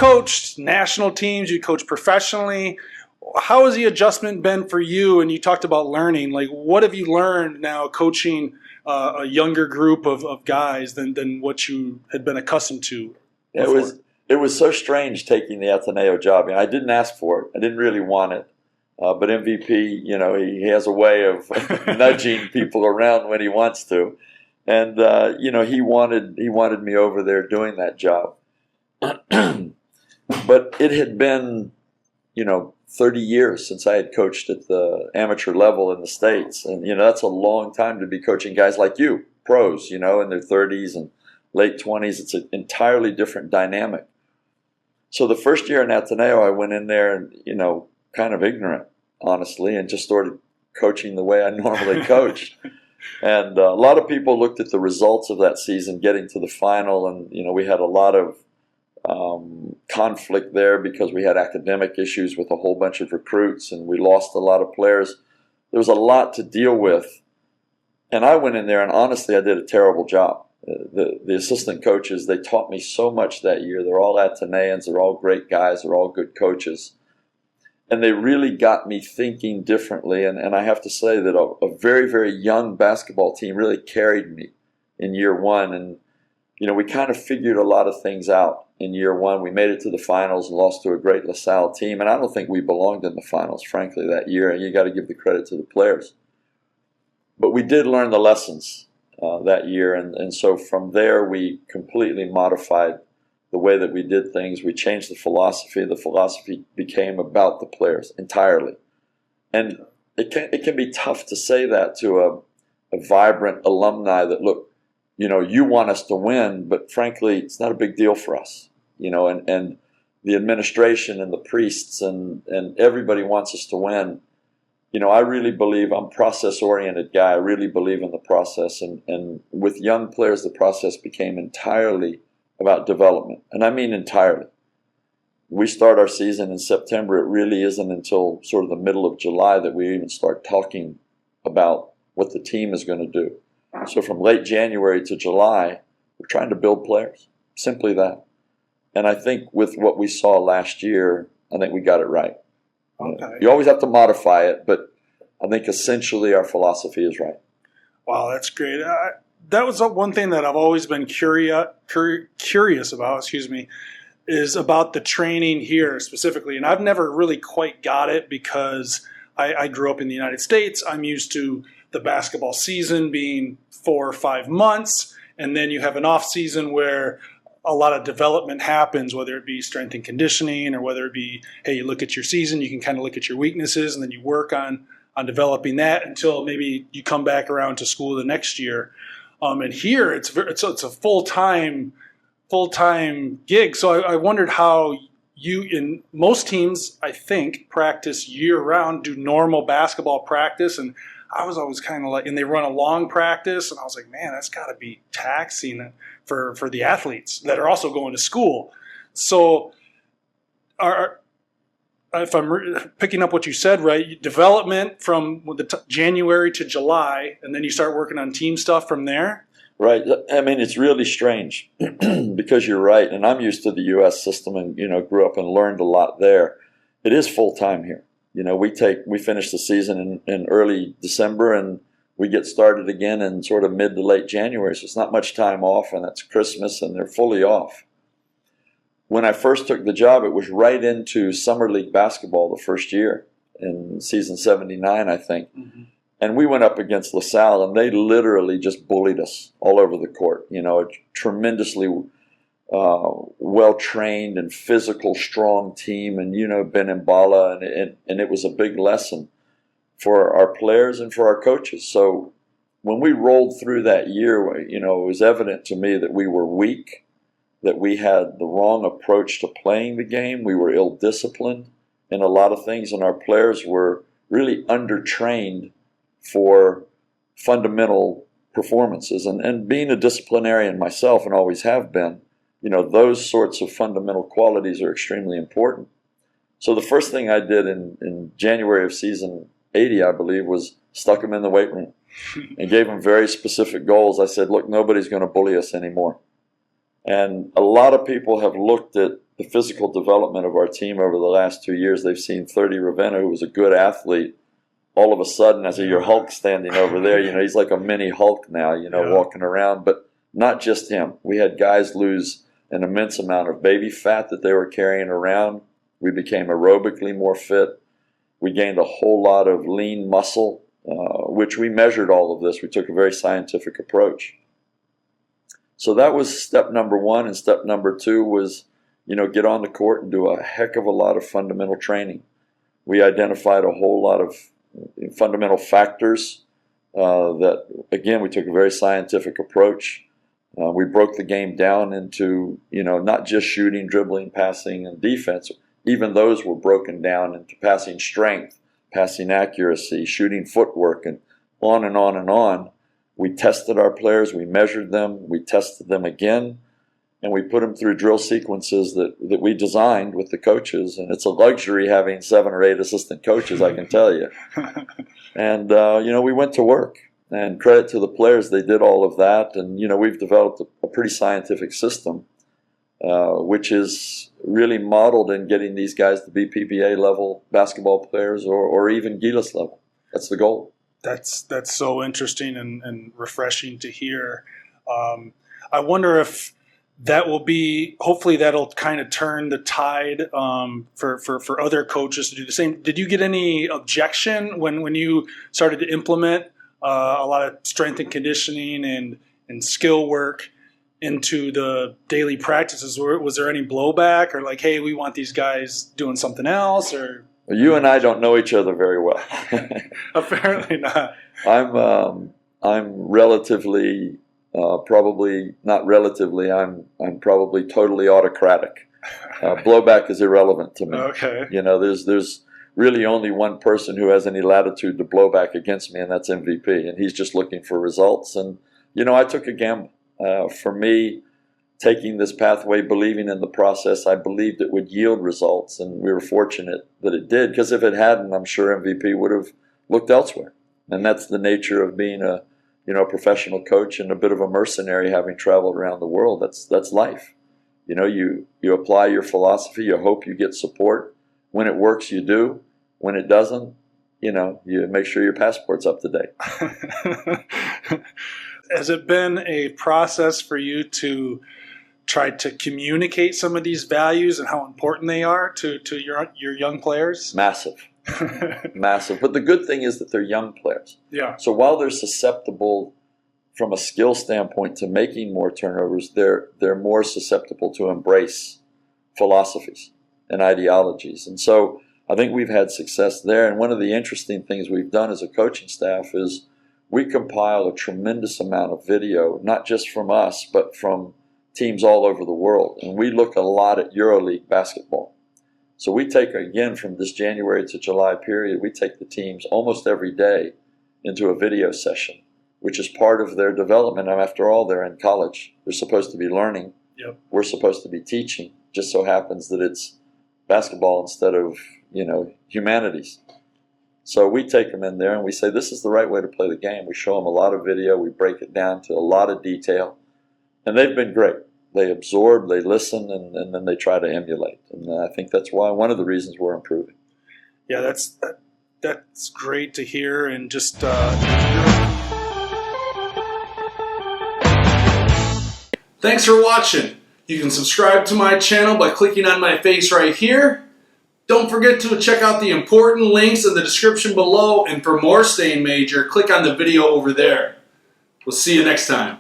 coached national teams, you coached professionally. How has the adjustment been for you? And you talked about learning. Like, what have you learned now coaching a younger group of guys than what you had been accustomed to before? It was so strange taking the Ateneo job. I didn't ask for it. I didn't really want it. But MVP, he has a way of nudging people around when he wants to. And, he wanted me over there doing that job. But it had been, 30 years since I had coached at the amateur level in the States. And, that's a long time to be coaching guys like you, pros, in their 30s and late 20s. It's an entirely different dynamic. So the first year in Ateneo, I went in there and, kind of ignorant, honestly, and just started coaching the way I normally coached. And a lot of people looked at the results of that season, getting to the final, and, we had a lot of conflict there because we had academic issues with a whole bunch of recruits, and we lost a lot of players. There was a lot to deal with. And I went in there, and honestly, I did a terrible job. The assistant coaches, they taught me so much that year. They're all Ateneans. They're all great guys. They're all good coaches. And they really got me thinking differently. And I have to say that a very, very young basketball team really carried me in year one. And, we kind of figured a lot of things out in year one. We made it to the finals and lost to a great LaSalle team. And I don't think we belonged in the finals, frankly, that year. And you got to give the credit to the players. But we did learn the lessons that year. And so from there, we completely modified the way that we did things. We changed the philosophy. The philosophy became about the players entirely. And it can be tough to say that to a vibrant alumni that, look, you want us to win, but frankly, it's not a big deal for us. And the administration and the priests and everybody wants us to win. I really believe, I'm a process-oriented guy. I really believe in the process. And with young players, the process became entirely about development. And I mean entirely. We start our season in September. It really isn't until sort of the middle of July that we even start talking about what the team is going to do. So from late January to July, we're trying to build players. Simply that. And I think with what we saw last year, I think we got it right. Okay. You always have to modify it, but I think essentially our philosophy is right. Wow, that's great. That was one thing that I've always been curious about, is about the training here specifically. And I've never really quite got it because I grew up in the United States. I'm used to the basketball season being 4 or 5 months, and then you have an off season where a lot of development happens, whether it be strength and conditioning or whether it be, hey, you look at your season, you can kind of look at your weaknesses, and then you work on developing that until maybe you come back around to school the next year. And here it's a full-time gig. So I wondered how you, in most teams, I think, practice year-round, do normal basketball practice, and I was always kind of like, and they run a long practice, and I was like, man, that's got to be taxing for the athletes that are also going to school. So, if I'm picking up what you said, right, development from January to July, and then you start working on team stuff from there? Right. I mean, it's really strange because you're right, and I'm used to the U.S. system and, grew up and learned a lot there. It is full-time here. We finish the season in early December, and we get started again in sort of mid to late January. So it's not much time off, and that's Christmas, and they're fully off. When I first took the job, it was right into Summer League basketball the first year in season 79, I think. Mm-hmm. And we went up against LaSalle, and they literally just bullied us all over the court. A tremendously well-trained and physical, strong team, and Ben Mbala, and it was a big lesson for our players and for our coaches. So when we rolled through that year, it was evident to me that we were weak, that we had the wrong approach to playing the game. We were ill-disciplined in a lot of things, and our players were really undertrained for fundamental performances. And being a disciplinarian myself, and always have been, those sorts of fundamental qualities are extremely important. So the first thing I did in January of season 80, I believe, was stuck them in the weight room and gave them very specific goals. I said, look, nobody's going to bully us anymore. And a lot of people have looked at the physical development of our team over the last 2 years. They've seen 30 Ravenna, who was a good athlete. All of a sudden, I see your Hulk standing over there. He's like a mini Hulk now, walking around. But not just him. We had guys lose an immense amount of baby fat that they were carrying around. We became aerobically more fit. We gained a whole lot of lean muscle, which we measured all of this. We took a very scientific approach. So that was step number one. And step number two was, get on the court and do a heck of a lot of fundamental training. We identified a whole lot of fundamental factors that, again, we took a very scientific approach. We broke the game down into, not just shooting, dribbling, passing, and defense. Even those were broken down into passing strength, passing accuracy, shooting footwork, and on and on and on. We tested our players, we measured them, we tested them again, and we put them through drill sequences that we designed with the coaches. And it's a luxury having 7 or 8 assistant coaches, I can tell you. And, we went to work. And credit to the players, they did all of that. And, we've developed a pretty scientific system, which is really modeled in getting these guys to be PBA level basketball players or even Gilas level. That's the goal. That's so interesting and refreshing to hear. I wonder if that will be, hopefully that'll kind of turn the tide for other coaches to do the same. Did you get any objection when you started to implement a lot of strength and conditioning and skill work into the daily practices? Was there any blowback or like, hey, we want these guys doing something else? Or you and I don't know each other very well. Apparently not. I'm relatively, probably not relatively. I'm probably totally autocratic. Blowback is irrelevant to me. Okay. There's really only one person who has any latitude to blow back against me, and that's MVP. And he's just looking for results. And I took a gamble. For me, taking this pathway, believing in the process, I believed it would yield results, and we were fortunate that it did, because if it hadn't, I'm sure MVP would have looked elsewhere. And that's the nature of being a professional coach and a bit of a mercenary, having traveled around the world. That's life. You apply your philosophy, you hope you get support. When it works, you do. When it doesn't, you make sure your passport's up to date. Has it been a process for you to try to communicate some of these values and how important they are to your young players? Massive. Massive. But the good thing is that they're young players. Yeah. So while they're susceptible from a skill standpoint to making more turnovers, they're more susceptible to embrace philosophies and ideologies. And so I think we've had success there. And one of the interesting things we've done as a coaching staff is we compile a tremendous amount of video, not just from us, but from teams all over the world. And we look a lot at EuroLeague basketball. So we take, again, from this January to July period, we take the teams almost every day into a video session, which is part of their development. And after all, they're in college. They're supposed to be learning. Yep. We're supposed to be teaching. Just so happens that it's basketball instead of, humanities. So we take them in there and we say, this is the right way to play the game. We show them a lot of video. We break it down to a lot of detail. And they've been great. They absorb, they listen, and then they try to emulate. And I think that's one of the reasons we're improving. Yeah, that's great to hear. And just thanks for watching. You can subscribe to my channel by clicking on my face right here. Don't forget to check out the important links in the description below. And for more Staying Major, click on the video over there. We'll see you next time.